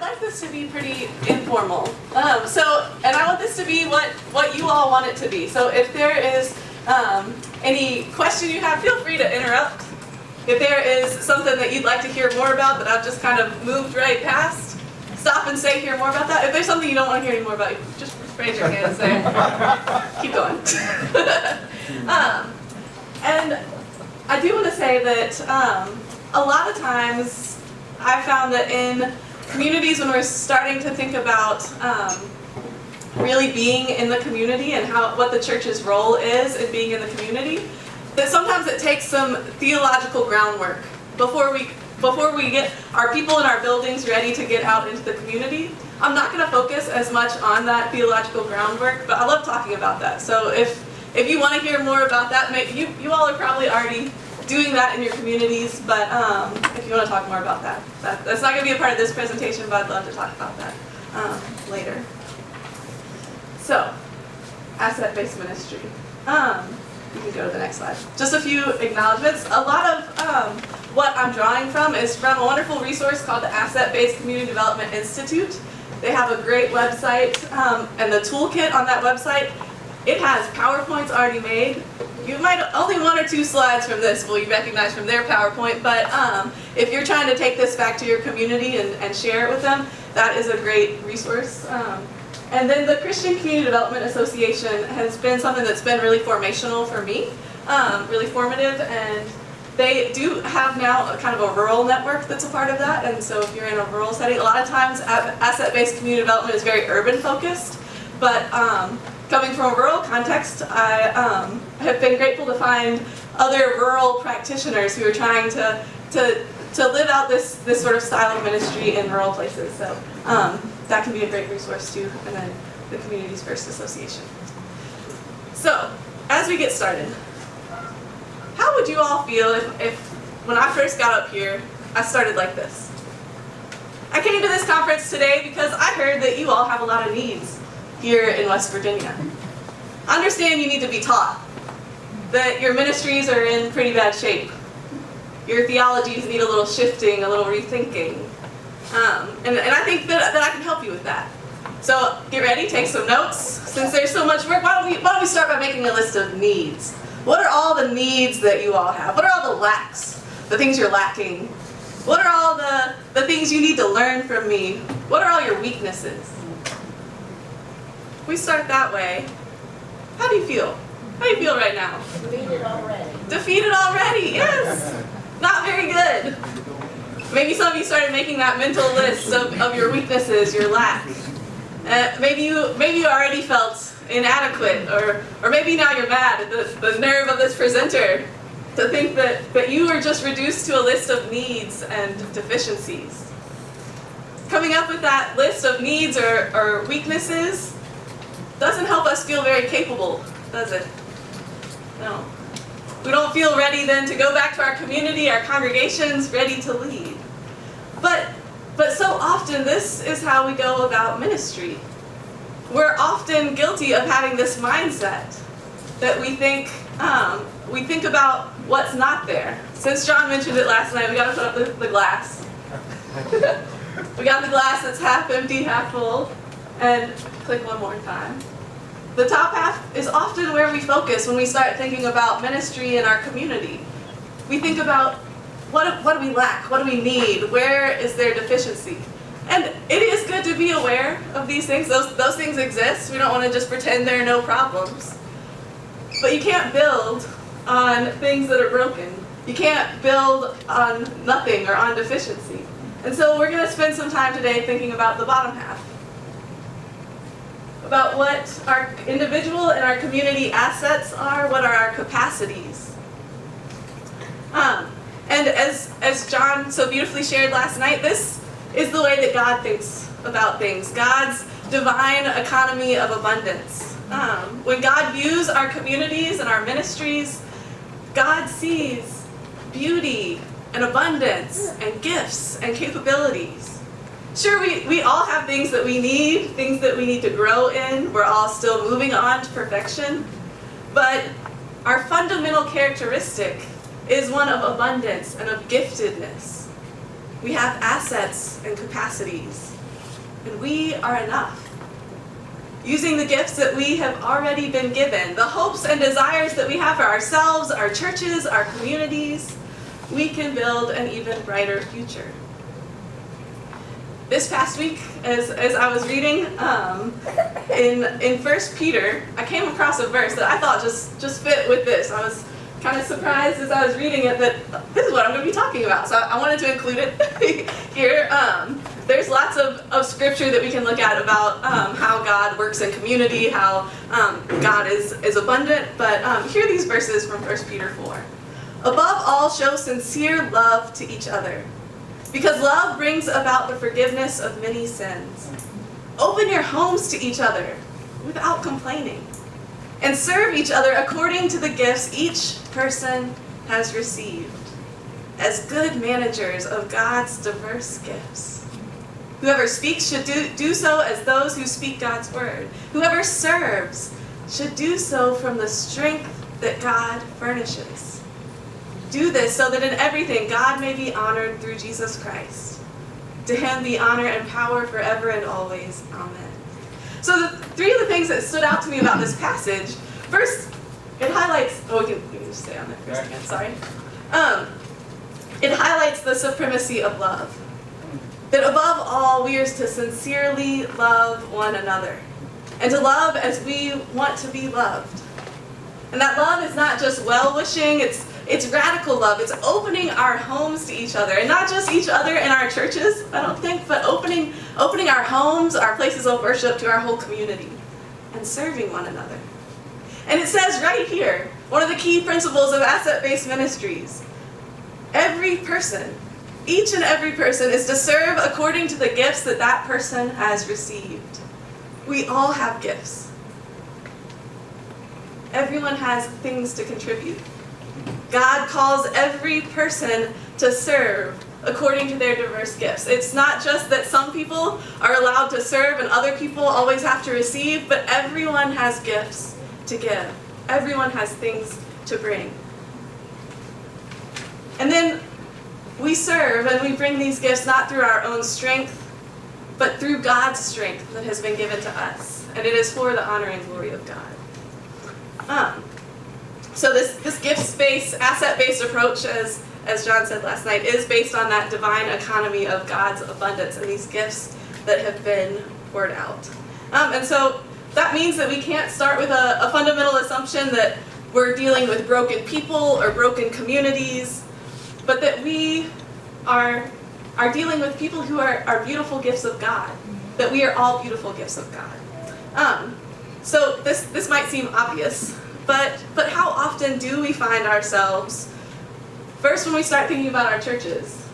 like this to be pretty informal. And I want this to be what you all want it to be. So if there is any question you have, feel free to interrupt. If there is something that you'd like to hear more about that I've just kind of moved right past, stop and say, hear more about that. If there's something you don't want to hear any more about, just raise your hand and say, keep going. And I do want to say that a lot of times I've found that in communities when we're starting to think about really being in the community and what the church's role is in being in the community, that sometimes it takes some theological groundwork before we get our people in our buildings ready to get out into the community. I'm not going to focus as much on that theological groundwork, but I love talking about that. So if you want to hear more about that, you all are probably already doing that in your communities, but if you want to talk more about that's not going to be a part of this presentation, but I'd love to talk about that later. So, asset-based ministry. You can go to the next slide. Just a few acknowledgments. A lot of what I'm drawing from is from a wonderful resource called the Asset-Based Community Development Institute. They have a great website, and the toolkit on that website, it has PowerPoints already made. You might, only 1 or 2 slides from this will you recognize from their PowerPoint, but if you're trying to take this back to your community and share it with them, that is a great resource. And then the Christian Community Development Association has been something that's been really formational for me, really formative, and they do have now a kind of a rural network that's a part of that, and so if you're in a rural setting, a lot of times asset-based community development is very urban focused, but coming from a rural context, I have been grateful to find other rural practitioners who are trying to live out this sort of style of ministry in rural places. So that can be a great resource too, and then the Communities First Association. So, as we get started, how would you all feel if when I first got up here, I started like this? I came to this conference today because I heard that you all have a lot of needs here in West Virginia. I understand you need to be taught, that your ministries are in pretty bad shape. Your theologies need a little shifting, a little rethinking. And I think that I can help you with that. So get ready, take some notes. Since there's so much work, why don't we start by making a list of needs? What are all the needs that you all have? What are all the lacks, the things you're lacking? What are all the things you need to learn from me? What are all your weaknesses? We start that way. How do you feel? How do you feel right now? Defeated already. Defeated already, yes. Not very good. Maybe some of you started making that mental list of your weaknesses, your lack. Maybe you already felt inadequate, or maybe now you're mad at the nerve of this presenter to think that you were just reduced to a list of needs and deficiencies. Coming up with that list of needs or weaknesses doesn't help us feel very capable, does it? No. We don't feel ready then to go back to our community, our congregations, ready to lead. But so often this is how we go about ministry. We're often guilty of having this mindset that we think about what's not there. Since John mentioned it last night, we got to put up the glass. We got the glass that's half empty, half full, and click one more time. The top half is often where we focus when we start thinking about ministry in our community. We think about what do we lack, what do we need, where is there deficiency? And it is good to be aware of these things. Those things exist. We don't want to just pretend there are no problems. But you can't build on things that are broken. You can't build on nothing or on deficiency. And so we're going to spend some time today thinking about the bottom half. About what our individual and our community assets are, what are our capacities. And as John so beautifully shared last night, this is the way that God thinks about things. God's divine economy of abundance. When God views our communities and our ministries, God sees beauty and abundance and gifts and capabilities. Sure, we all have things that we need to grow in. We're all still moving on to perfection. But our fundamental characteristic is one of abundance and of giftedness. We have assets and capacities. and we are enough. Using the gifts that we have already been given, the hopes and desires that we have for ourselves, our churches, our communities, we can build an even brighter future. This past week, as I was reading in 1 Peter, I came across a verse that I thought just fit with this. I was kind of surprised as I was reading it that this is what I'm going to be talking about. So I wanted to include it here. There's lots of scripture that we can look at about how God works in community, how God is abundant. But here are these verses from 1 Peter 4. Above all, show sincere love to each other, because love brings about the forgiveness of many sins. Open your homes to each other without complaining, and serve each other according to the gifts each person has received, as good managers of God's diverse gifts. Whoever speaks should do so as those who speak God's word. Whoever serves should do so from the strength that God furnishes. Do this so that in everything God may be honored through Jesus Christ. To him be honor and power forever and always. Amen. So the three of the things that stood out to me about this passage, first, it highlights, we can just stay on that for a second, sorry. It highlights the supremacy of love. That above all, we are to sincerely love one another. And to love as we want to be loved. And that love is not just well-wishing, it's radical love. It's opening our homes to each other. And not just each other in our churches, I don't think, but opening our homes, our places of worship to our whole community. And serving one another. And it says right here, one of the key principles of asset-based ministries, every person, each and every person is to serve according to the gifts that that person has received. We all have gifts. Everyone has things to contribute. God calls every person to serve according to their diverse gifts. It's not just that some people are allowed to serve and other people always have to receive, but everyone has gifts to give. Everyone has things to bring. And then we serve and we bring these gifts not through our own strength, but through God's strength that has been given to us. And it is for the honor and glory of God. So this gift-based, asset-based approach, as John said last night, is based on that divine economy of God's abundance and these gifts that have been poured out. And so that means that we can't start with a fundamental assumption that we're dealing with broken people or broken communities, but that we are dealing with people who are beautiful gifts of God, that we are all beautiful gifts of God. So this might seem obvious, but how often do we find ourselves, first when we start thinking about our churches,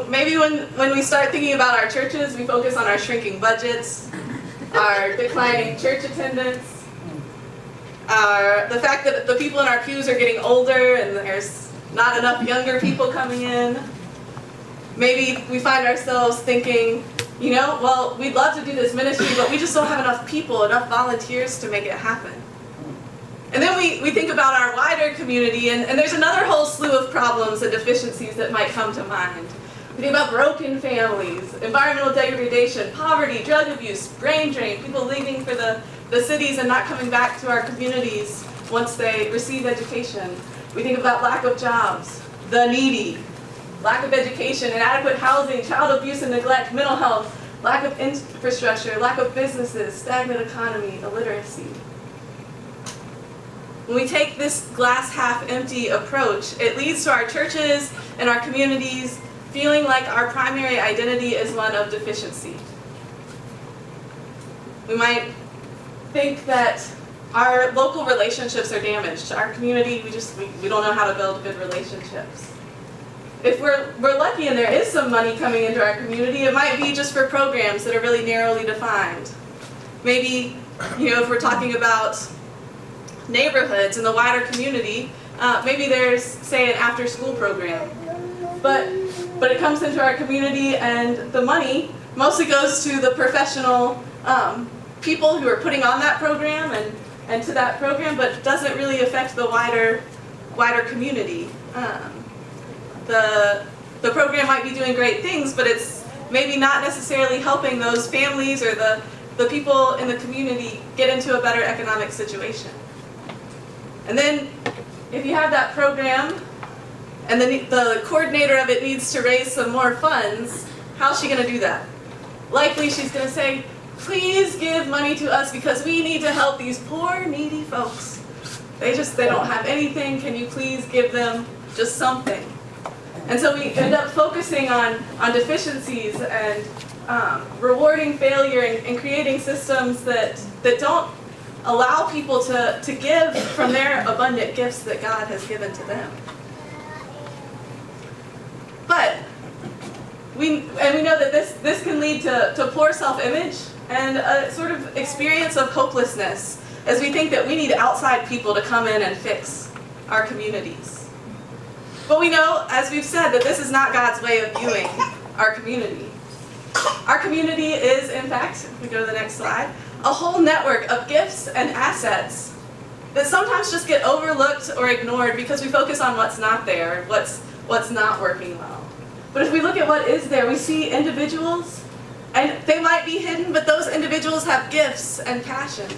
maybe when we start thinking about our churches, we focus on our shrinking budgets, our declining church attendance, the fact that the people in our pews are getting older and there's not enough younger people coming in. Maybe we find ourselves thinking, well, we'd love to do this ministry, but we just don't have enough people, enough volunteers to make it happen. And then we think about our wider community, and there's another whole slew of problems and deficiencies that might come to mind. We think about broken families, environmental degradation, poverty, drug abuse, brain drain, people leaving for the cities and not coming back to our communities once they receive education. We think about lack of jobs, the needy, lack of education, inadequate housing, child abuse and neglect, mental health, lack of infrastructure, lack of businesses, stagnant economy, illiteracy. When we take this glass half empty approach, it leads to our churches and our communities feeling like our primary identity is one of deficiency. We might think that our local relationships are damaged. Our community, we don't know how to build good relationships. If we're lucky and there is some money coming into our community, it might be just for programs that are really narrowly defined. Maybe, if we're talking about neighborhoods in the wider community, maybe there's, say, an after-school program. But it comes into our community and the money mostly goes to the professional people who are putting on that program and to that program, but doesn't really affect the wider community. The program might be doing great things, but it's maybe not necessarily helping those families or the people in the community get into a better economic situation. And then if you have that program and then the coordinator of it needs to raise some more funds, how's she going to do that? Likely she's going to say, please give money to us because we need to help these poor, needy folks. They don't have anything. Can you please give them just something? And so we end up focusing on deficiencies and rewarding failure and creating systems that don't allow people to give from their abundant gifts that God has given to them. But we know that this can lead to poor self-image and a sort of experience of hopelessness as we think that we need outside people to come in and fix our communities. But we know, as we've said, that this is not God's way of viewing our community. Our community is, in fact, if we go to the next slide, a whole network of gifts and assets that sometimes just get overlooked or ignored because we focus on what's not there, what's not working well. But if we look at what is there, we see individuals, and they might be hidden, but those individuals have gifts and passions.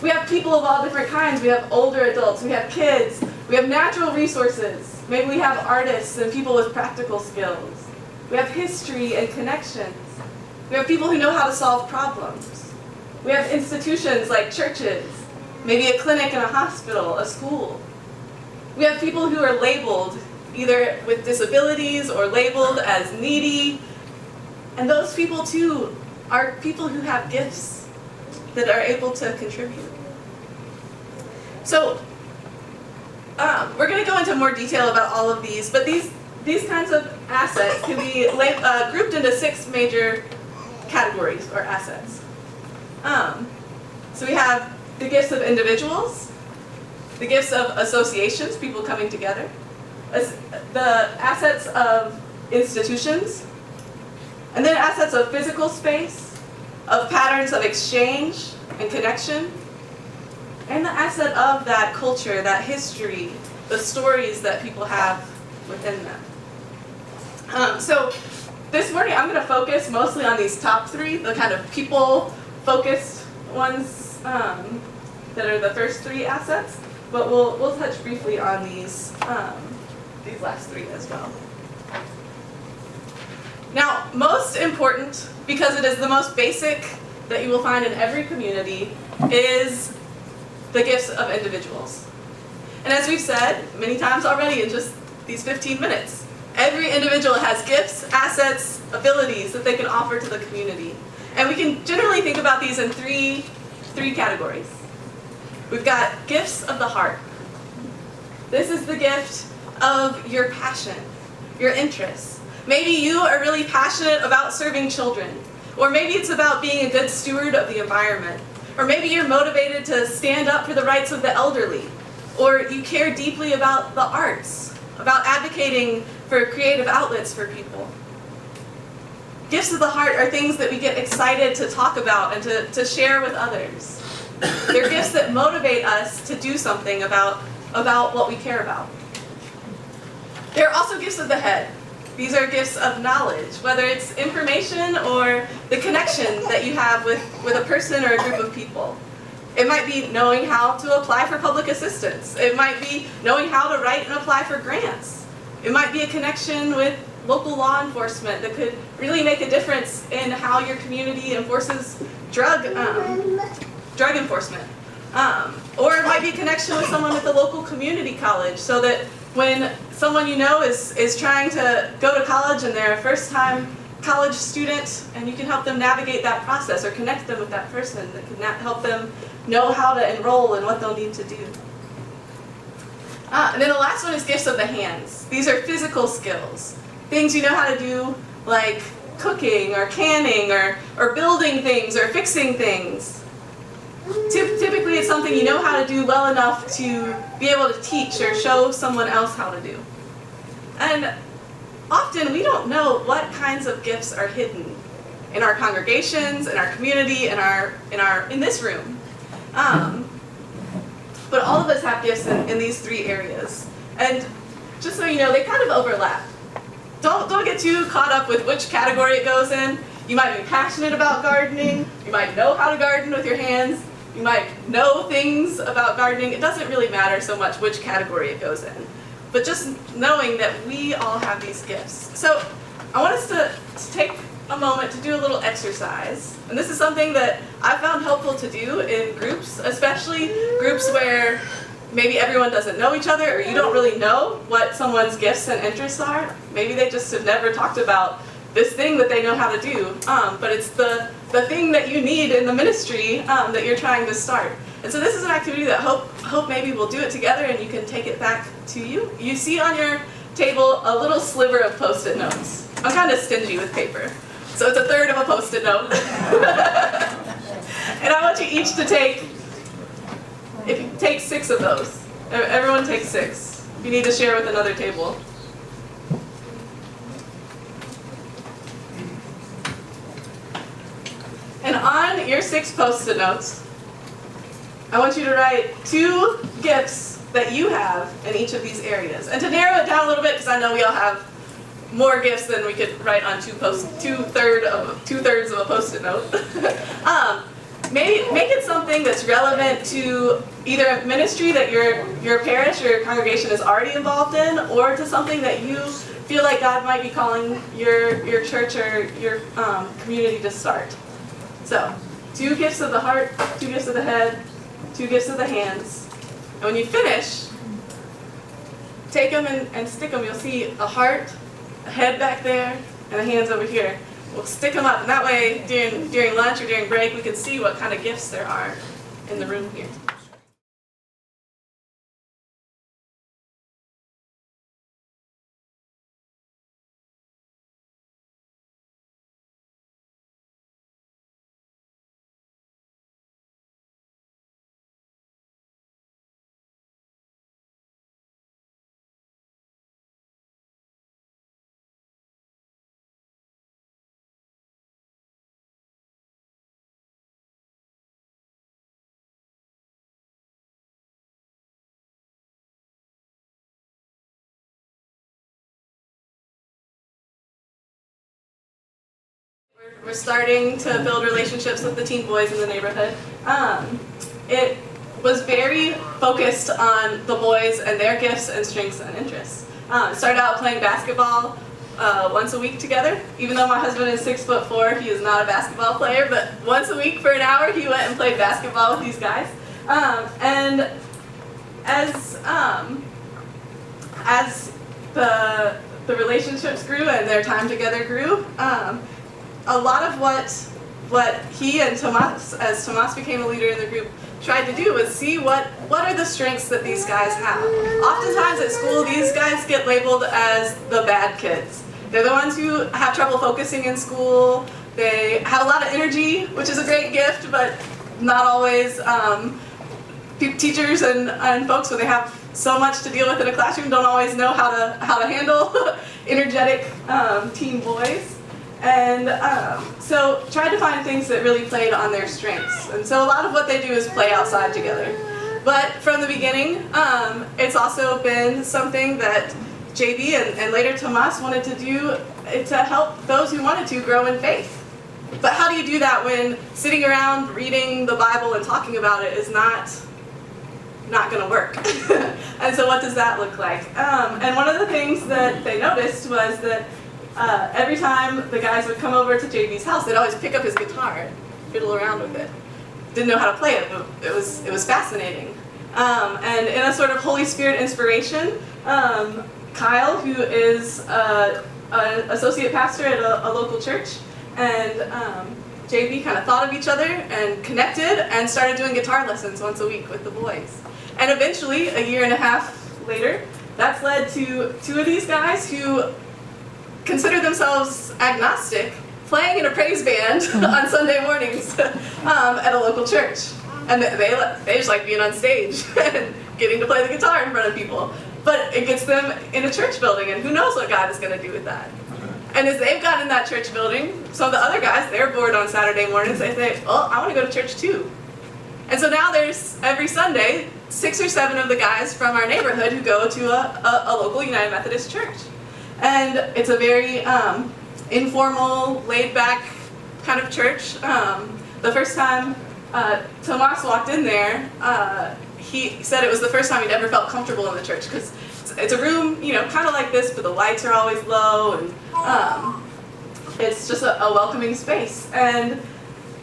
We have people of all different kinds. We have older adults, we have kids, we have natural resources. Maybe we have artists and people with practical skills. We have history and connections. We have people who know how to solve problems. We have institutions like churches, maybe a clinic and a hospital, a school. We have people who are labeled either with disabilities or labeled as needy. And those people too are people who have gifts that are able to contribute. So we're going to go into more detail about all of these, but these kinds of assets can be grouped into 6 major categories or assets. So we have the gifts of individuals, the gifts of associations, people coming together, the assets of institutions, and then assets of physical space, of patterns of exchange and connection, and the asset of that culture, that history, the stories that people have within them. So this morning I'm going to focus mostly on these top 3, the kind of people-focused ones that are the first 3 assets, but we'll touch briefly on these last 3 as well. Now, most important, because it is the most basic that you will find in every community, is the gifts of individuals. And as we've said many times already in just these 15 minutes, every individual has gifts, assets, abilities that they can offer to the community. And we can generally think about these in three categories. We've got gifts of the heart. This is the gift of your passion, your interests. Maybe you are really passionate about serving children, or maybe it's about being a good steward of the environment, or maybe you're motivated to stand up for the rights of the elderly, or you care deeply about the arts, about advocating for creative outlets for people. Gifts of the heart are things that we get excited to talk about and to share with others. They're gifts that motivate us to do something about what we care about. There are also gifts of the head. These are gifts of knowledge, whether it's information or the connection that you have with a person or a group of people. It might be knowing how to apply for public assistance. It might be knowing how to write and apply for grants. It might be a connection with local law enforcement that could really make a difference in how your community enforces drug enforcement. Or it might be a connection with someone at the local community college, so that when someone you know is trying to go to college and they're a first-time college student, and you can help them navigate that process or connect them with that person that can help them know how to enroll and what they'll need to do. And then the last one is gifts of the hands. These are physical skills. Things you know how to do, like cooking or canning or building things or fixing things. Typically it's something you know how to do well enough to be able to teach or show someone else how to do. And often we don't know what kinds of gifts are hidden in our congregations, in our community, in this room. But all of us have gifts in these 3 areas. And just so you know, they kind of overlap. don't get too caught up with which category it goes in. You might be passionate about gardening. You might know how to garden with your hands. You might know things about gardening. It doesn't really matter so much which category it goes in. But just knowing that we all have these gifts. So I want us to take a moment to do a little exercise. And this is something that I found helpful to do in groups, especially groups where maybe everyone doesn't know each other, or you don't really know what someone's gifts and interests are. Maybe they just have never talked about this thing that they know how to do, but it's the thing that you need in the ministry that you're trying to start. And so this is an activity that hope maybe we'll do it together and you can take it back to you. You see on your table a little sliver of Post-it notes. I'm kind of stingy with paper, so it's a third of a Post-it note. And I want you each to take 6 of those. Everyone take 6. You need to share with another table. And on your 6 Post-it notes, I want you to write 2 gifts that you have in each of these areas. And to narrow it down a little bit, because I know we all have more gifts than we could write on two-thirds of a Post-it note. Make it something that's relevant to either a ministry that your parish or your congregation is already involved in, or to something that you feel like God might be calling your church or your community to start. So, 2 gifts of the heart, 2 gifts of the head, 2 gifts of the hands. And when you finish, take them and stick them. You'll see a heart, a head back there, and the hands over here. We'll stick them up, and that way during lunch or during break we can see what kind of gifts there are in the room here. We're starting to build relationships with the teen boys in the neighborhood. It was very focused on the boys and their gifts and strengths and interests. Started out playing basketball once a week together. Even though my husband is 6'4", he is not a basketball player, but once a week for an hour he went and played basketball with these guys. And as the relationships grew and their time together grew, a lot of what he and Tomas, as Tomas became a leader in the group, tried to do was see what are the strengths that these guys have. Oftentimes at school, these guys get labeled as the bad kids. They're the ones who have trouble focusing in school. They have a lot of energy, which is a great gift, but not always. Teachers and folks, when they have so much to deal with in a classroom, don't always know how to handle energetic teen boys. And so tried to find things that really played on their strengths. And so a lot of what they do is play outside together. But from the beginning, it's also been something that JB and later Tomas wanted to do to help those who wanted to grow in faith. But how do you do that when sitting around reading the Bible and talking about it is not going to work? And so what does that look like? And one of the things that they noticed was that every time the guys would come over to JB's house, they'd always pick up his guitar and fiddle around with it. Didn't know how to play it, but it was fascinating. And in a sort of Holy Spirit inspiration, Kyle, who is an associate pastor at a local church, and JB kind of thought of each other and connected and started doing guitar lessons once a week with the boys. And eventually, a year and a half later, that's led to 2 of these guys who consider themselves agnostic, playing in a praise band on Sunday mornings at a local church. And they just like being on stage and getting to play the guitar in front of people. But it gets them in a church building, and who knows what God is going to do with that. And as they've gotten in that church building, some of the other guys, they're bored on Saturday mornings, they say, well, I want to go to church too. And so now there's, every Sunday, 6 or 7 of the guys from our neighborhood who go to a local United Methodist Church. And it's a very informal, laid-back kind of church. The first time Tomas walked in there, he said it was the first time he'd ever felt comfortable in the church, because it's a room, kind of like this, but the lights are always low, and it's just a welcoming space. And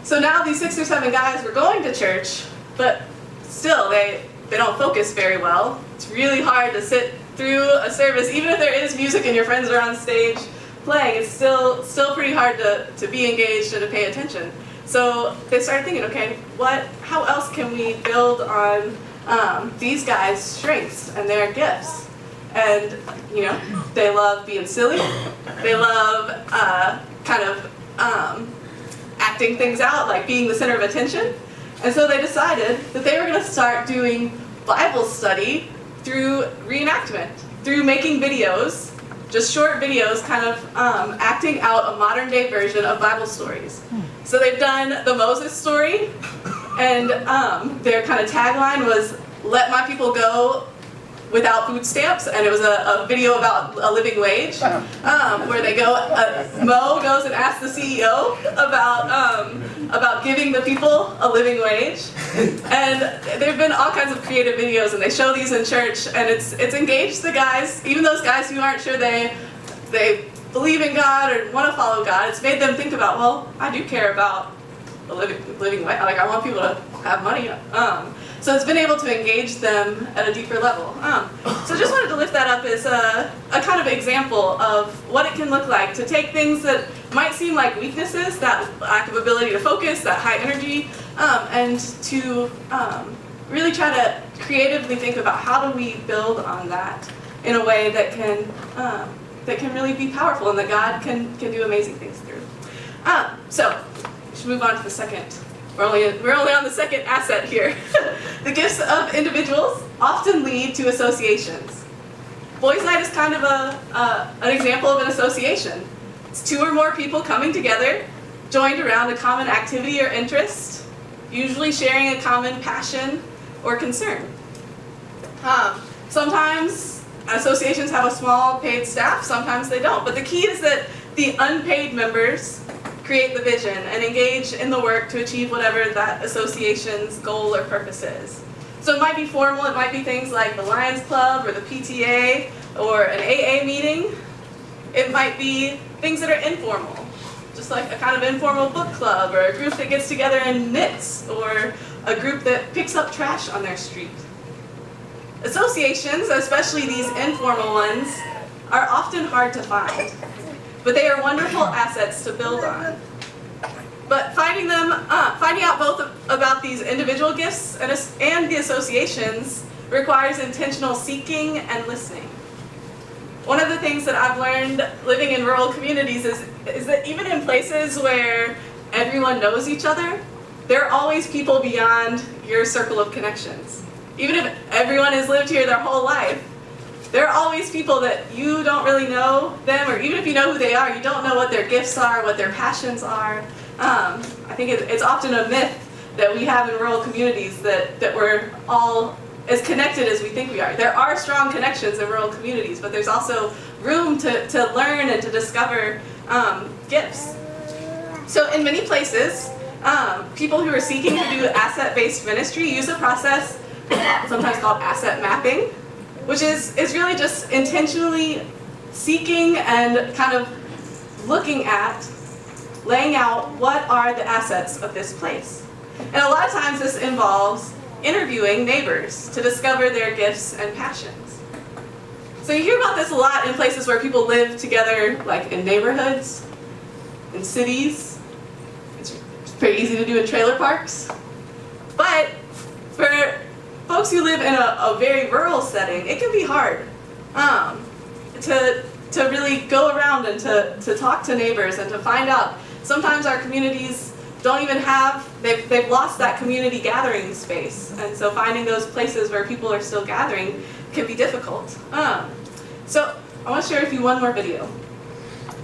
so now these 6 or 7 guys were going to church, but still they don't focus very well. It's really hard to sit through a service, even if there is music and your friends are on stage playing. It's still pretty hard to be engaged and to pay attention. So they started thinking, okay, how else can we build on these guys' strengths and their gifts? And they love being silly. They love acting things out, like being the center of attention. And so they decided that they were going to start doing Bible study through reenactment, through making videos, just short videos, kind of acting out a modern day version of Bible stories. So they've done the Moses story, and their kind of tagline was, "Let my people go without food stamps," and it was a video about a living wage, where they go, Mo goes and asks the CEO about giving the people a living wage. And there have been all kinds of creative videos, and they show these in church, and it's engaged the guys, even those guys who aren't sure they believe in God or want to follow God. It's made them think about, well, I do care about a living wage. Like, I want people to have money. So it's been able to engage them at a deeper level. So just wanted to lift that up as a kind of example of what it can look like to take things that might seem like weaknesses, that lack of ability to focus, that high energy, and to really try to creatively think about how do we build on that in a way that can really be powerful and that God can do amazing things through. So we should move on to the second. We're only on the second asset here. The gifts of individuals often lead to associations. Boys' Night is kind of an example of an association. It's 2 or more people coming together, joined around a common activity or interest, usually sharing a common passion or concern. Sometimes associations have a small paid staff, sometimes they don't. But the key is that the unpaid members create the vision and engage in the work to achieve whatever that association's goal or purpose is. So it might be formal, it might be things like the Lions Club or the PTA or an AA meeting. It might be things that are informal, just like a kind of informal book club or a group that gets together and knits or a group that picks up trash on their street. Associations, especially these informal ones, are often hard to find, but they are wonderful assets to build on. But finding out both about these individual gifts and the associations requires intentional seeking and listening. One of the things that I've learned living in rural communities is that even in places where everyone knows each other, there are always people beyond your circle of connections. Even if everyone has lived here their whole life, there are always people that you don't really know them, or even if you know who they are, you don't know what their gifts are, what their passions are. I think it's often a myth that we have in rural communities that we're all as connected as we think we are. There are strong connections in rural communities, but there's also room to learn and to discover gifts. So in many places, people who are seeking to do asset-based ministry use a process sometimes called asset mapping, which is really just intentionally seeking and kind of looking at, laying out what are the assets of this place. And a lot of times this involves interviewing neighbors to discover their gifts and passions. So you hear about this a lot in places where people live together, like in neighborhoods, in cities. It's pretty easy to do in trailer parks. But for folks who live in a very rural setting, it can be hard to really go around and to talk to neighbors and to find out. Sometimes our communities don't even have, they've lost that community gathering space. And so finding those places where people are still gathering can be difficult. So I want to share with you one more video.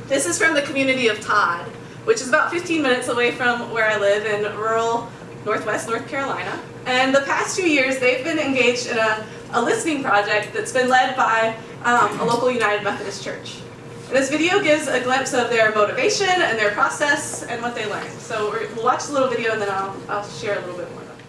This is from the community of Todd, which is about 15 minutes away from where I live in rural Northwest North Carolina. And the past 2 years, they've been engaged in a listening project that's been led by a local United Methodist Church. And this video gives a glimpse of their motivation and their process and what they learned. So we'll watch a little video and then I'll share a little bit more about it.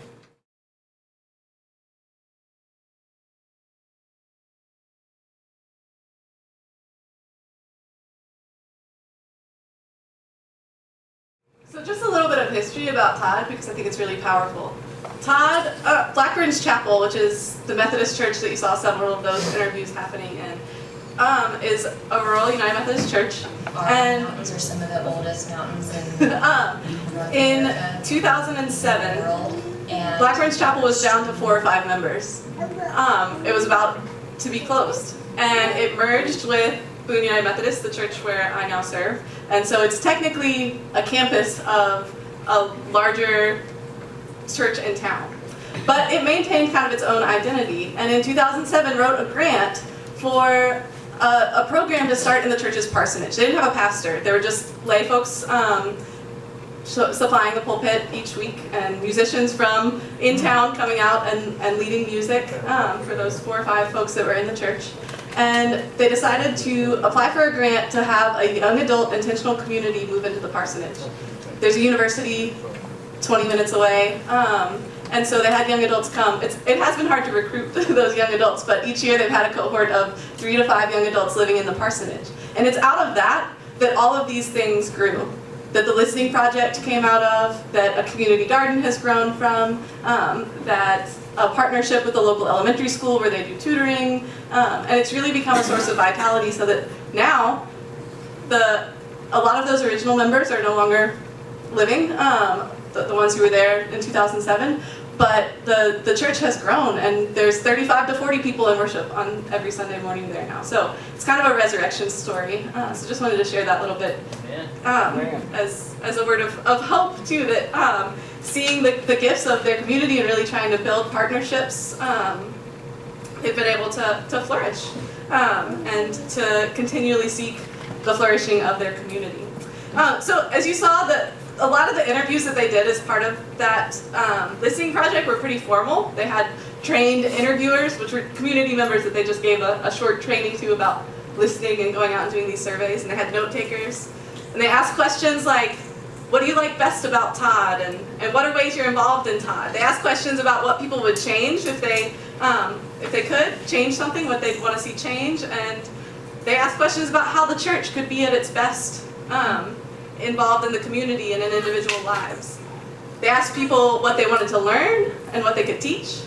So just a little bit of history about Todd, because I think it's really powerful. Todd, Blackburn's Chapel, which is the Methodist church that you saw several of those interviews happening in, is a rural United Methodist church. And mountains are some of the oldest mountains in in 2007, Blackburn's Chapel was down to 4 or 5 members. It was about to be closed, and it merged with Boone United Methodist, the church where I now serve, and so it's technically a campus of a larger church in town. But it maintained kind of its own identity, and in 2007 wrote a grant for a program to start in the church's parsonage. They didn't have a pastor, they were just lay folks supplying the pulpit each week, and musicians from in town coming out and leading music for those 4 or 5 folks that were in the church. And they decided to apply for a grant to have a young adult intentional community move into the parsonage. There's a university 20 minutes away, and so they had young adults come. It has been hard to recruit those young adults, but each year they've had a cohort of 3 to 5 young adults living in the parsonage. And it's out of that all of these things grew. That the Listening Project came out of, that a community garden has grown from, that a partnership with the local elementary school where they do tutoring, and it's really become a source of vitality, so that now a lot of those original members are no longer living, the ones who were there in 2007, but the church has grown, and there's 35 to 40 people in worship on every Sunday morning there now. So it's kind of a resurrection story. So just wanted to share that little bit as a word of hope too, that seeing the gifts of their community and really trying to build partnerships, they've been able to flourish and to continually seek the flourishing of their community. So as you saw, a lot of the interviews that they did as part of that listening project were pretty formal. They had trained interviewers, which were community members that they just gave a short training to about listening and going out and doing these surveys, and they had note takers. And they asked questions like, what do you like best about Todd, and what are ways you're involved in Todd? They asked questions about what people would change if they could change something, what they'd want to see change, and they asked questions about how the church could be at its best involved in the community and in individual lives. They asked people what they wanted to learn and what they could teach.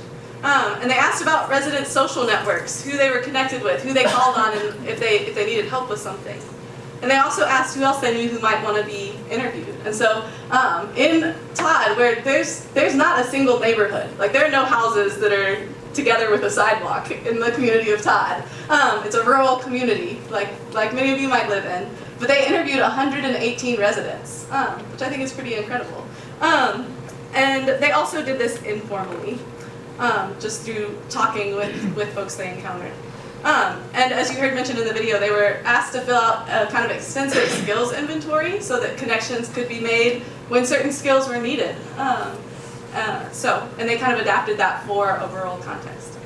And they asked about resident social networks, who they were connected with, who they called on and if they needed help with something. And they also asked who else they knew who might want to be interviewed. And so in Todd, where there's not a single neighborhood, like there are no houses that are together with a sidewalk in the community of Todd. It's a rural community, like many of you might live in. But they interviewed 118 residents, which I think is pretty incredible. And they also did this informally, just through talking with folks they encountered. And as you heard mentioned in the video, they were asked to fill out a kind of extensive skills inventory so that connections could be made when certain skills were needed. And they kind of adapted that for a rural context.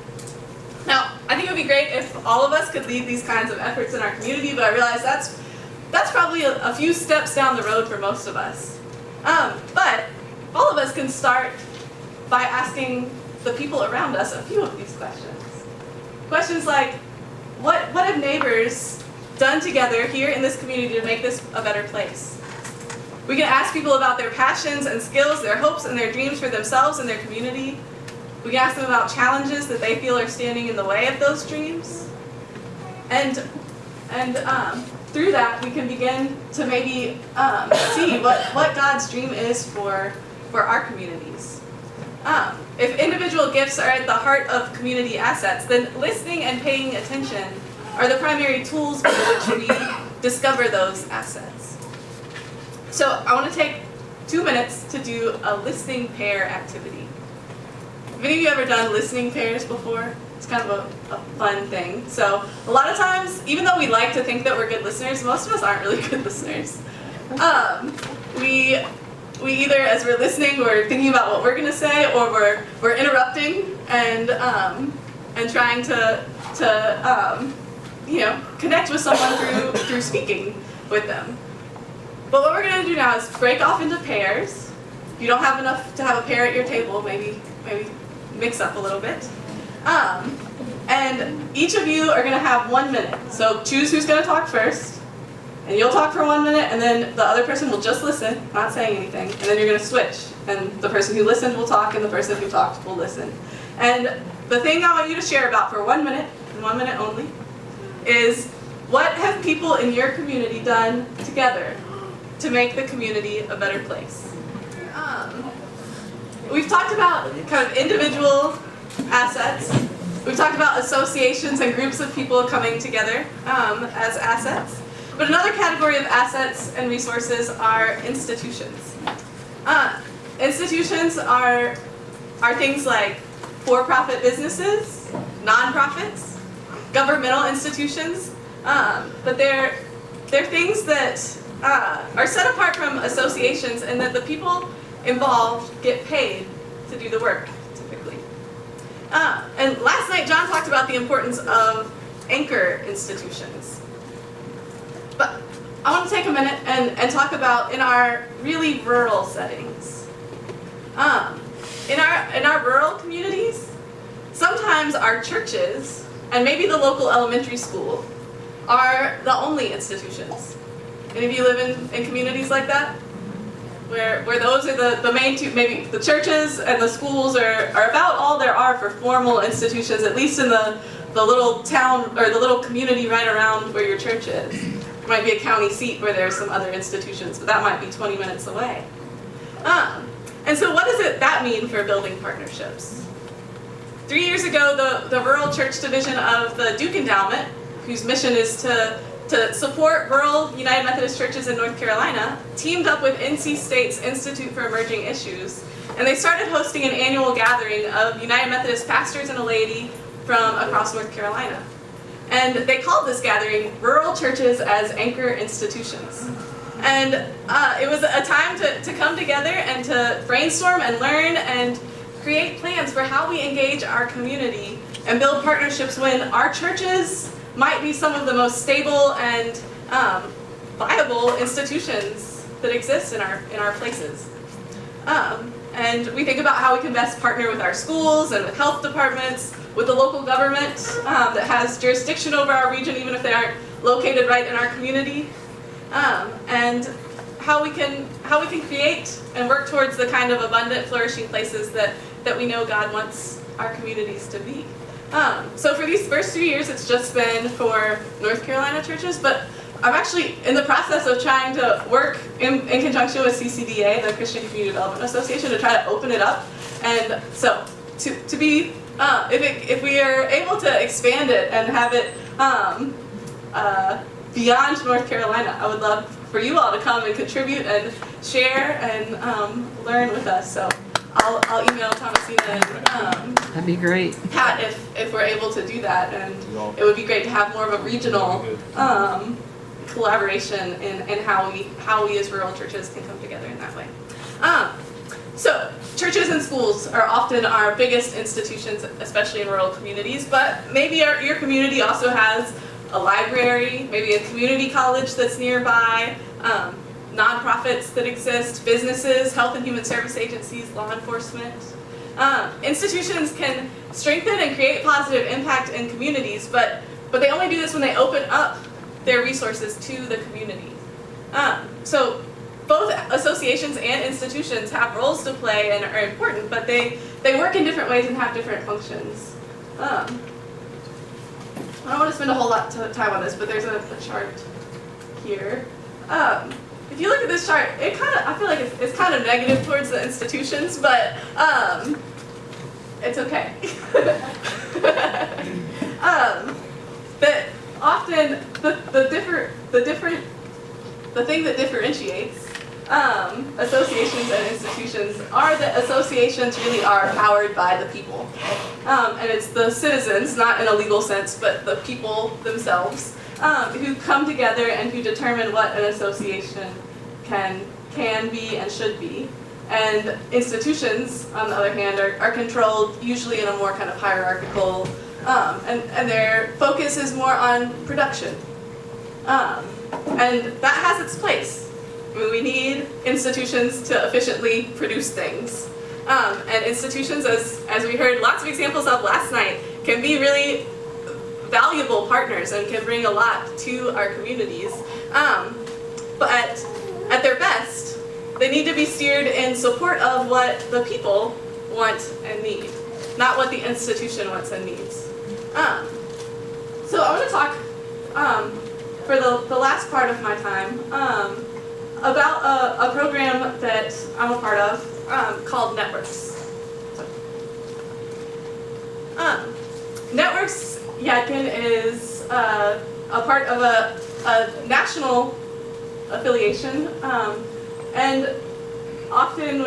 Now, I think it would be great if all of us could lead these kinds of efforts in our community, but I realize that's probably a few steps down the road for most of us. But all of us can start by asking the people around us a few of these questions. Questions like, what have neighbors done together here in this community to make this a better place? We can ask people about their passions and skills, their hopes and their dreams for themselves and their community. We can ask them about challenges that they feel are standing in the way of those dreams. And through that, we can begin to maybe see what God's dream is for our communities. If individual gifts are at the heart of community assets, then listening and paying attention are the primary tools by which we discover those assets. So I want to take 2 minutes to do a listening pair activity. Have any of you ever done listening pairs before? It's kind of a fun thing. So a lot of times, even though we like to think that we're good listeners, most of us aren't really good listeners. We either, as we're listening, we're thinking about what we're going to say, or we're interrupting and trying to connect with someone through speaking with them. But what we're going to do now is break off into pairs. If you don't have enough to have a pair at your table, maybe mix up a little bit. And each of you are going to have 1 minute. So choose who's going to talk first. And you'll talk for 1 minute, and then the other person will just listen, not saying anything. And then you're going to switch. And the person who listened will talk, and the person who talked will listen. And the thing I want you to share about for 1 minute, and 1 minute only, is what have people in your community done together to make the community a better place? We've talked about kind of individual assets. We've talked about associations and groups of people coming together as assets. But another category of assets and resources are institutions. Institutions are things like for-profit businesses, nonprofits, governmental institutions, but they're things that are set apart from associations, and that the people involved get paid to do the work, typically. And last night, John talked about the importance of anchor institutions. But I want to take a minute and talk about in our really rural settings. In our rural communities, sometimes our churches, and maybe the local elementary school, are the only institutions. Any of you live in communities like that? Where those are the main two, maybe the churches and the schools are about all there are for formal institutions, at least in the little town or the little community right around where your church is. There might be a county seat where there's some other institutions, but that might be 20 minutes away. And so what does that mean for building partnerships? 3 years ago, the Rural Church Division of the Duke Endowment, whose mission is to support rural United Methodist churches in North Carolina, teamed up with NC State's Institute for Emerging Issues, and they started hosting an annual gathering of United Methodist pastors and a laity from across North Carolina. And they called this gathering Rural Churches as Anchor Institutions. And it was a time to come together and to brainstorm and learn and create plans for how we engage our community and build partnerships when our churches might be some of the most stable and viable institutions that exist in our places. And we think about how we can best partner with our schools and with health departments, with the local government that has jurisdiction over our region, even if they aren't located right in our community, and how we can create and work towards the kind of abundant, flourishing places that we know God wants our communities to be. So for these first 2 years, it's just been for North Carolina churches, but I'm actually in the process of trying to work in conjunction with CCDA, the Christian Community Development Association, to try to open it up. And so to be, if we are able to expand it and have it beyond North Carolina, I would love for you all to come and contribute and share and learn with us. So I'll email Thomasina and That'd be great. Pat if we're able to do that, and it would be great to have more of a regional collaboration in how we as rural churches can come together in that way. So churches and schools are often our biggest institutions, especially in rural communities, but maybe your community also has a library, maybe a community college that's nearby, nonprofits that exist, businesses, health and human service agencies, law enforcement. Institutions can strengthen and create positive impact in communities, but they only do this when they open up their resources to the community. So both associations and institutions have roles to play and are important, but they work in different ways and have different functions. I don't want to spend a whole lot of time on this, but there's a chart here. If you look at this chart, I feel like it's kind of negative towards the institutions, but it's okay. That often the thing that differentiates associations and institutions are that associations really are powered by the people, and it's the citizens, not in a legal sense, but the people themselves, who come together and who determine what an association can be and should be. And institutions, on the other hand, are controlled usually in a more kind of hierarchical and their focus is more on production. And that has its place. I mean, we need institutions to efficiently produce things. And institutions, as we heard lots of examples of last night, can be really valuable partners and can bring a lot to our communities. But at their best, they need to be steered in support of what the people want and need, not what the institution wants and needs. So I want to talk for the last part of my time about a program that I'm a part of called Networks. Networks Yadkin is a part of a national affiliation, and often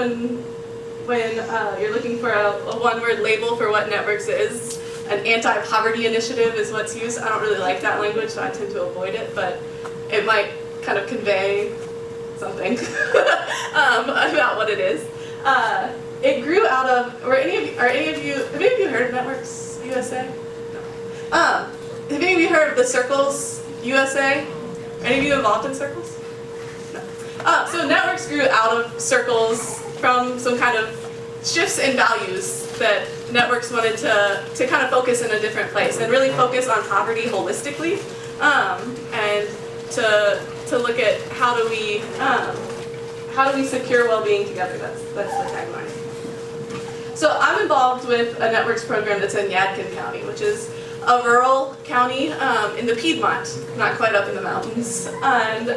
when you're looking for a one-word label for what Networks is, an anti-poverty initiative is what's used. I don't really like that language, so I tend to avoid it, but it might kind of convey something about what it is. It grew out of, have any of you heard of Networks USA? No. Have any of you heard of the Circles USA? Are any of you involved in Circles? No. So Networks grew out of Circles from some kind of shifts in values that Networks wanted to kind of focus in a different place and really focus on poverty holistically, and to look at how do we secure well-being together. That's the tagline. So I'm involved with a Networks program that's in Yadkin County, which is a rural county in the Piedmont, not quite up in the mountains. And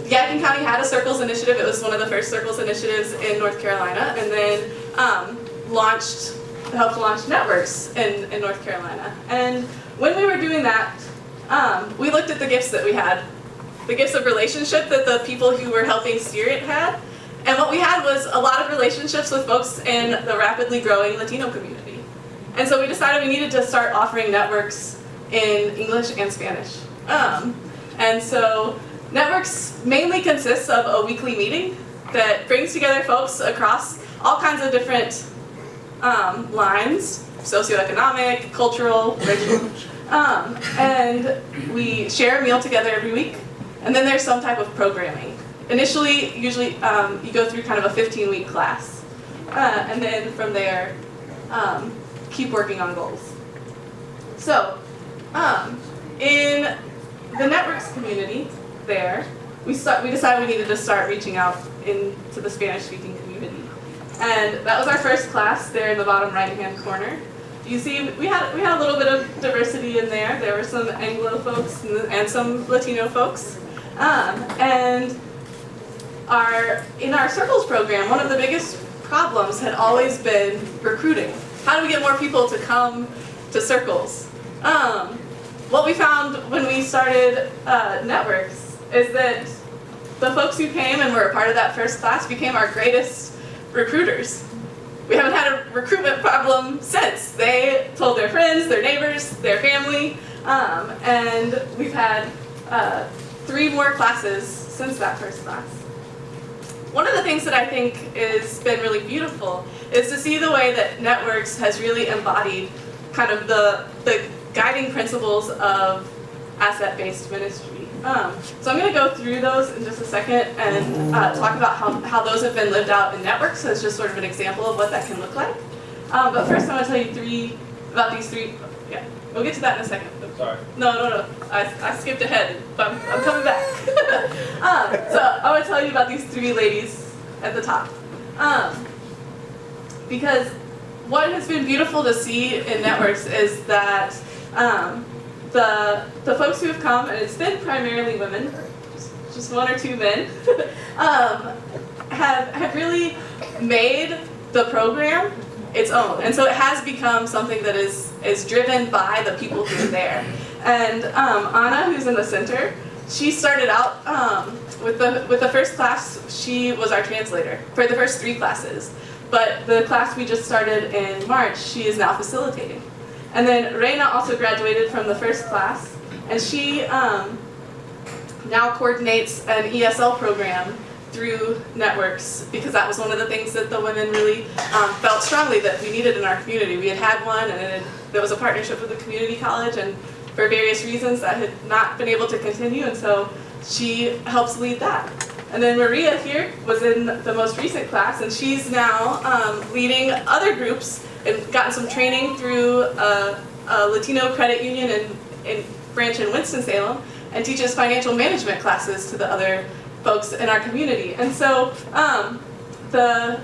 Yadkin County had a Circles initiative. It was one of the first Circles initiatives in North Carolina, and then helped launch Networks in North Carolina. And when we were doing that, we looked at the gifts that we had, the gifts of relationship that the people who were helping steer it had. And what we had was a lot of relationships with folks in the rapidly growing Latino community. And so we decided we needed to start offering Networks in English and Spanish. And so Networks mainly consists of a weekly meeting that brings together folks across all kinds of different lines, socioeconomic, cultural, racial. And we share a meal together every week. And then there's some type of programming. Initially, usually you go through kind of a 15-week class. And then from there, keep working on goals. So, in the Networks community there, we decided we needed to start reaching out into the Spanish-speaking community. And that was our first class there in the bottom right-hand corner. You see, we had a little bit of diversity in there. There were some Anglo folks and some Latino folks. And in our Circles program, one of the biggest problems had always been recruiting. How do we get more people to come to Circles? What we found when we started Networks is that the folks who came and were a part of that first class became our greatest recruiters. We haven't had a recruitment problem since. They told their friends, their neighbors, their family, and we've had 3 more classes since that first class. One of the things that I think has been really beautiful is to see the way that Networks has really embodied kind of the guiding principles of asset-based ministry. So I'm going to go through those in just a second and talk about how those have been lived out in Networks as just sort of an example of what that can look like. But first I'm going to tell you about these three. Yeah, we'll get to that in a second. Sorry. No. I skipped ahead, but I'm coming back. So I want to tell you about these 3 ladies at the top. Because what has been beautiful to see in Networks is that the folks who have come, and it's been primarily women, just 1 or 2 men, have really made the program its own. And so it has become something that is driven by the people who are there. And Anna, who's in the center, she started out with the first class. She was our translator for the first 3 classes. But the class we just started in March, she is now facilitating. And then Reina also graduated from the first class, and she now coordinates an ESL program through networks, because that was one of the things that the women really felt strongly that we needed in our community. We had had one, and there was a partnership with the community college, and for various reasons that had not been able to continue, and so she helps lead that. And then Maria here was in the most recent class, and she's now leading other groups and gotten some training through a Latino credit union in branch in Winston-Salem, and teaches financial management classes to the other folks in our community. And so the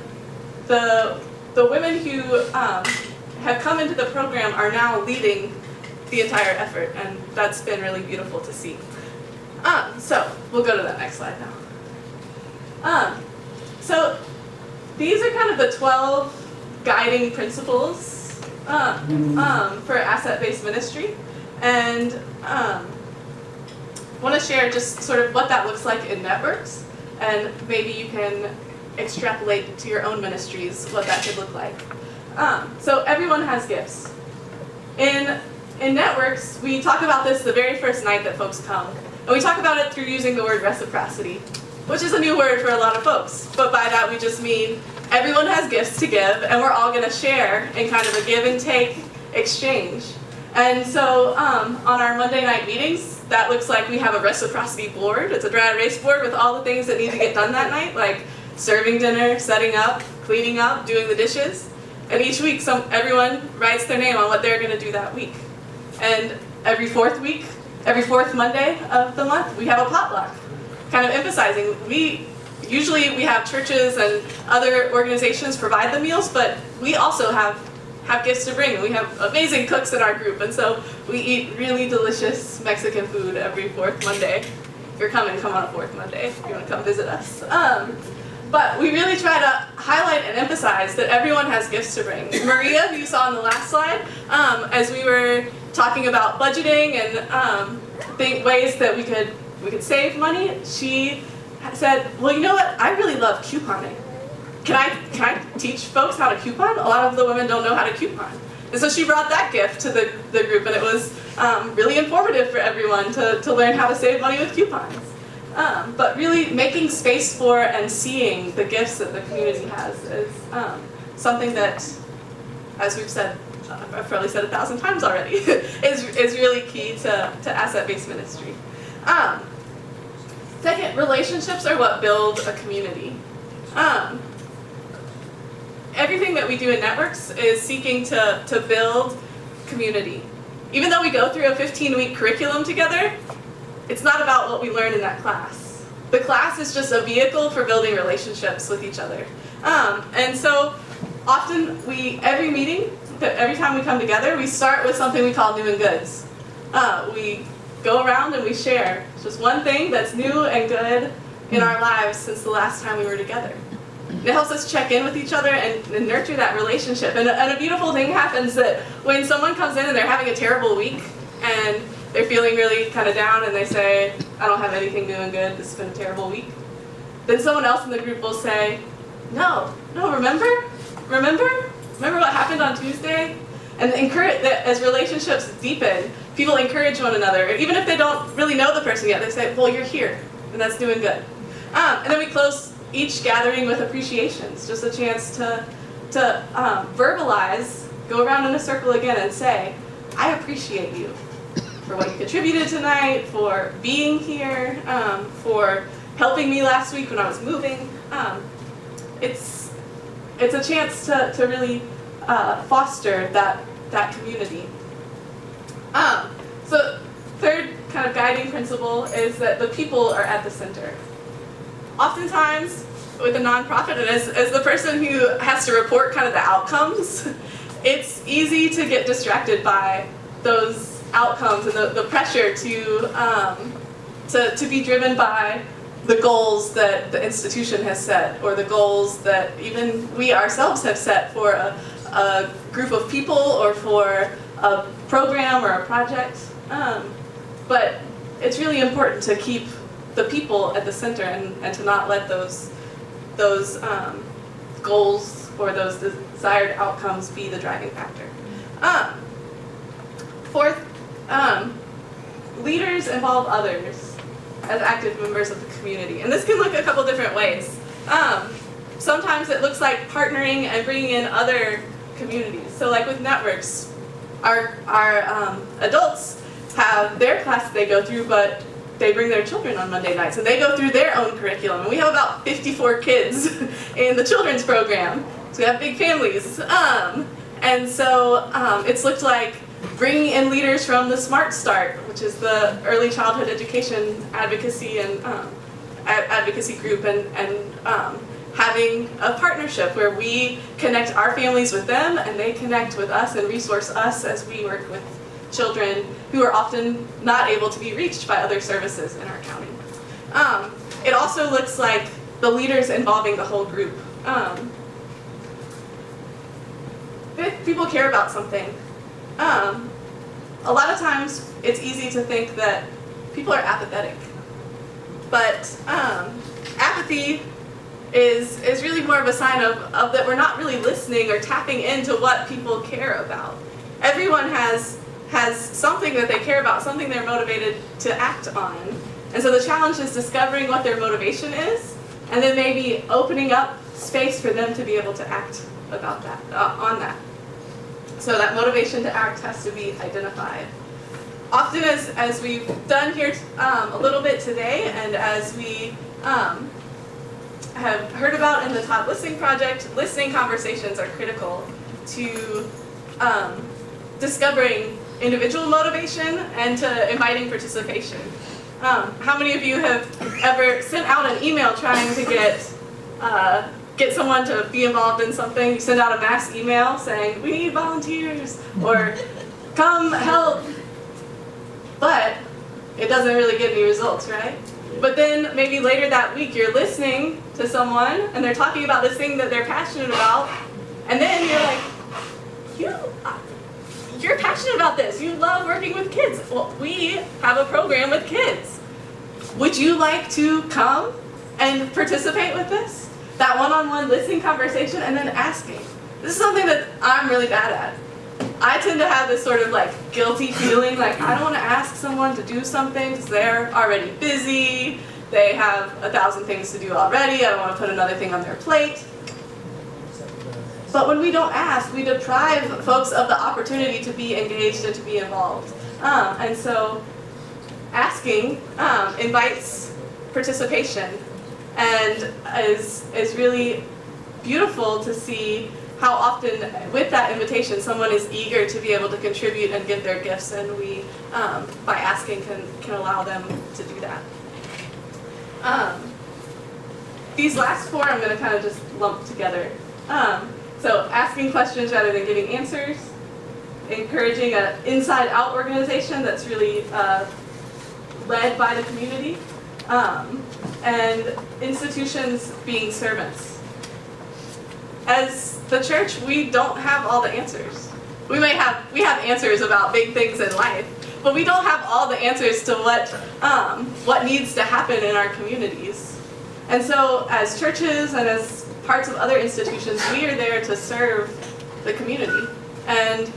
women who have come into the program are now leading the entire effort, and that's been really beautiful to see. So we'll go to that next slide now. So these are kind of the 12 guiding principles for asset-based ministry, and want to share just sort of what that looks like in networks, and maybe you can extrapolate to your own ministries what that could look like. So everyone has gifts. In networks, we talk about this the very first night that folks come, and we talk about it through using the word reciprocity, which is a new word for a lot of folks, but by that we just mean everyone has gifts to give, and we're all going to share in kind of a give and take exchange. And so on our Monday night meetings, that looks like we have a reciprocity board. It's a dry erase board with all the things that need to get done that night, like serving dinner, setting up, cleaning up, doing the dishes. And each week, everyone writes their name on what they're going to do that week. And every fourth Monday of the month, we have a potluck, kind of emphasizing usually we have churches and other organizations provide the meals, but we also have gifts to bring. We have amazing cooks in our group, and so we eat really delicious Mexican food every fourth Monday. If you're coming, come on a fourth Monday if you want to come visit us. But we really try to highlight and emphasize that everyone has gifts to bring. Maria, who you saw on the last slide, as we were talking about budgeting and ways that we could save money, she said, well, you know what, I really love couponing. Can I teach folks how to coupon? A lot of the women don't know how to coupon. And so she brought that gift to the group, and it was really informative for everyone to learn how to save money with coupons. But really making space for and seeing the gifts that the community has is something that, as we've said, I've probably said 1,000 times already, is really key to asset-based ministry. Second, relationships are what build a community. Everything that we do in networks is seeking to build community. Even though we go through a 15-week curriculum together, it's not about what we learn in that class. The class is just a vehicle for building relationships with each other. And so often every meeting, every time we come together, we start with something we call new and goods. We go around and we share just one thing that's new and good in our lives since the last time we were together. It helps us check in with each other and nurture that relationship. And a beautiful thing happens that when someone comes in and they're having a terrible week and they're feeling really kind of down and they say, I don't have anything new and good, this has been a terrible week. Then someone else in the group will say, no, remember what happened on Tuesday? And encourage that as relationships deepen, people encourage one another. Even if they don't really know the person yet, they say, well, you're here, and that's new and good. And then we close each gathering with appreciations, just a chance to verbalize, go around in a circle again and say, I appreciate you for what you contributed tonight, for being here, for helping me last week when I was moving. It's a chance to really foster that community. So third kind of guiding principle is that the people are at the center. Oftentimes, with a nonprofit, and as the person who has to report kind of the outcomes, it's easy to get distracted by those outcomes and the pressure to be driven by the goals that the institution has set, or the goals that even we ourselves have set for a group of people or for a program or a project. But it's really important to keep the people at the center and to not let those goals or those desired outcomes be the driving factor. Fourth, leaders involve others as active members of the community. And this can look a couple different ways. Sometimes it looks like partnering and bringing in other communities. So like with networks, our adults have their class they go through, but they bring their children on Monday nights, and they go through their own curriculum. And we have about 54 kids in the children's program, so we have big families. And so it's looked like bringing in leaders from the Smart Start, which is the early childhood education advocacy and advocacy group, and having a partnership where we connect our families with them, and they connect with us and resource us as we work with children who are often not able to be reached by other services in our county. It also looks like the leaders involving the whole group. If people care about something, a lot of times it's easy to think that people are apathetic. But apathy is really more of a sign of that we're not really listening or tapping into what people care about. Everyone has something that they care about, something they're motivated to act on. And so the challenge is discovering what their motivation is, and then maybe opening up space for them to be able to act about that, on that. So that motivation to act has to be identified. Often as we've done here a little bit today, and as we have heard about in the Top Listening Project, listening conversations are critical to discovering individual motivation and to inviting participation. How many of you have ever sent out an email trying to get someone to be involved in something? You send out a mass email saying, we need volunteers, or come help, but it doesn't really get any results, right? But then maybe later that week you're listening to someone and they're talking about this thing that they're passionate about, and then you're like, you're passionate about this, you love working with kids. Well, we have a program with kids. Would you like to come and participate with this? That one-on-one listening conversation, and then asking. This is something that I'm really bad at. I tend to have this sort of like guilty feeling, like I don't want to ask someone to do something because they're already busy, they have 1,000 things to do already, I don't want to put another thing on their plate. But when we don't ask, we deprive folks of the opportunity to be engaged and to be involved. And so asking invites participation, and is really beautiful to see how often with that invitation someone is eager to be able to contribute and give their gifts, and we, by asking, can allow them to do that. These last four I'm going to kind of just lump together. So asking questions rather than giving answers, encouraging an inside-out organization that's really led by the community, and institutions being servants. As the church, we don't have all the answers. We have answers about big things in life, but we don't have all the answers to what needs to happen in our communities. And so as churches and as parts of other institutions, we are there to serve the community. And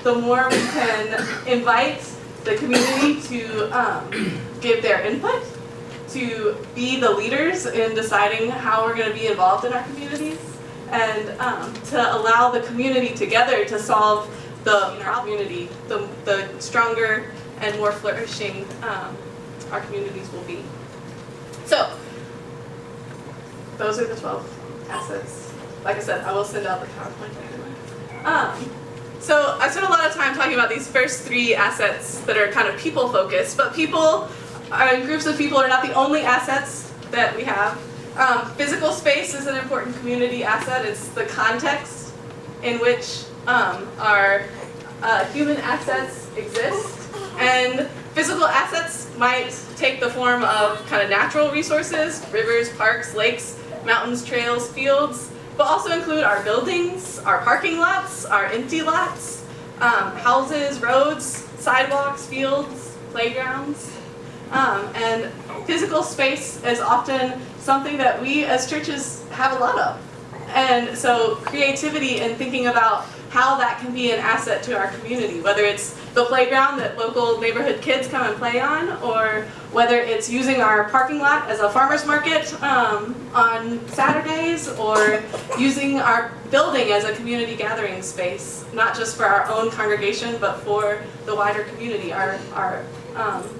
the more we can invite the community to give their input, to be the leaders in deciding how we're going to be involved in our communities, and to allow the community together to solve the community, the stronger and more flourishing our communities will be. So, those are the 12 assets. Like I said, I will send out the PowerPoint anyway. So I spent a lot of time talking about these first 3 assets that are kind of people-focused, but people, groups of people are not the only assets that we have. Physical space is an important community asset. It's the context in which our human assets exist. And physical assets might take the form of kind of natural resources, rivers, parks, lakes, mountains, trails, fields, but also include our buildings, our parking lots, our empty lots, houses, roads, sidewalks, fields, playgrounds. And physical space is often something that we as churches have a lot of. And so creativity in thinking about how that can be an asset to our community, whether it's the playground that local neighborhood kids come and play on, or whether it's using our parking lot as a farmer's market on Saturdays, or using our building as a community gathering space, not just for our own congregation, but for the wider community. Our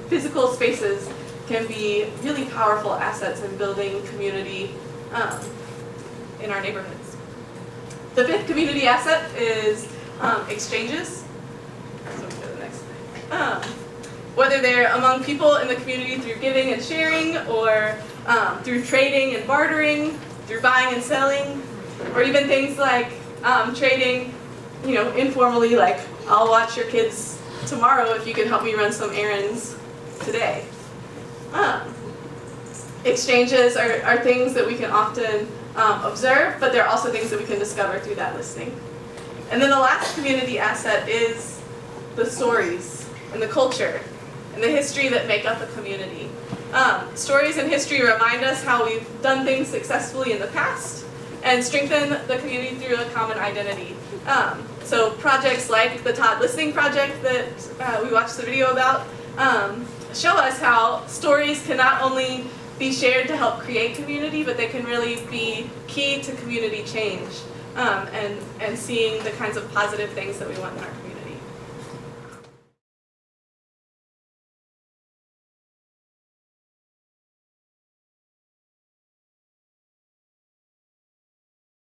physical spaces can be really powerful assets in building community in our neighborhoods. The fifth community asset is exchanges. So we go to the next slide. Whether they're among people in the community through giving and sharing, or through trading and bartering, through buying and selling, or even things like trading, informally, like, I'll watch your kids tomorrow if you can help me run some errands today. Exchanges are things that we can often observe, but they're also things that we can discover through that listening. And then the last community asset is the stories and the culture and the history that make up a community. Stories and history remind us how we've done things successfully in the past and strengthen the community through a common identity. So projects like the Todd Listening Project that we watched the video about show us how stories can not only be shared to help create community, but they can really be key to community change and seeing the kinds of positive things that we want in our community.